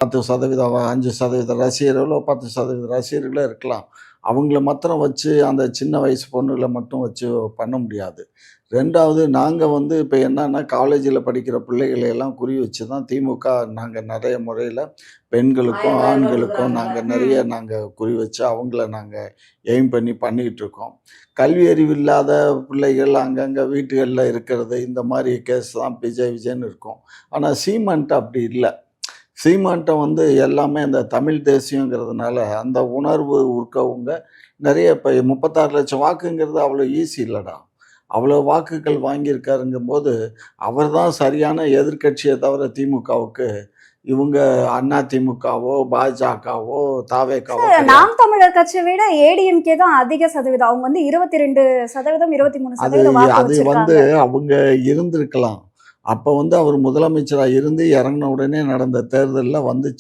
10% 5% ரசிகர்களோ 10% ரசிகர்களோ இருக்கலாம். அவங்கள மாத்திரம் வச்சு அந்த சின்ன வயசு பொண்ணுகள மட்டும் வச்சு பண்ண முடியாது. 2வது நாங்க வந்து இப்ப என்னன்னா, காலேஜில படிக்கிற பிள்ளைகள எல்லாம் குறி வச்சு தான் திமுக நாங்க நெறைய முறையில பெண்களுக்கும், ஆண்களுக்கும் ம். நாங்க குறி வச்சு அவங்கள நாங்க எய்ம் பண்ணி பண்ணிக்கிட்டு இருக்கோம். கல்வி அறிவு இல்லாத பிள்ளைகள் அங்கங்க வீட்டுகள்ல இருக்கிறது, இந்த மாரி கேஸ் தான் விஜய்ன்னு இருக்கும். ஆனா சீமான்ட்ட அப்படி இல்ல. சீமான்ட்ட வந்து எல்லாமே அந்த தமிழ் தேசியங்கிறதுனால, அந்த உணர்வு இருக்கவங்க நெறைய இப்ப 36,00,000 வாக்குங்கிறது அவ்வளோ ஈஸி இல்லடா. அவ்வளோ வாக்குகள் வாங்கியிருக்காருங்கும்போது, அவர் தான் சரியான எதிர்க்கட்சியே தவிர திமுகவுக்கு, இவங்க அதிமுகவோ, பாஜகவோ, தாவேகாவோ கிடையாது. நாம் தமிழர் கட்சிய விட ஏடிஎம்கே தான் அதிக சதவீதம். அவங்க வந்து 22%, அது 23% வாக்கு அது வந்து வச்சிருக்காங்க. அவங்க இருந்திருக்கலாம். அப்ப வந்து அவர் முதலமைச்சரா இருந்து இறங்குன உடனே நடந்த தேர்தல்ல வந்துச்சு.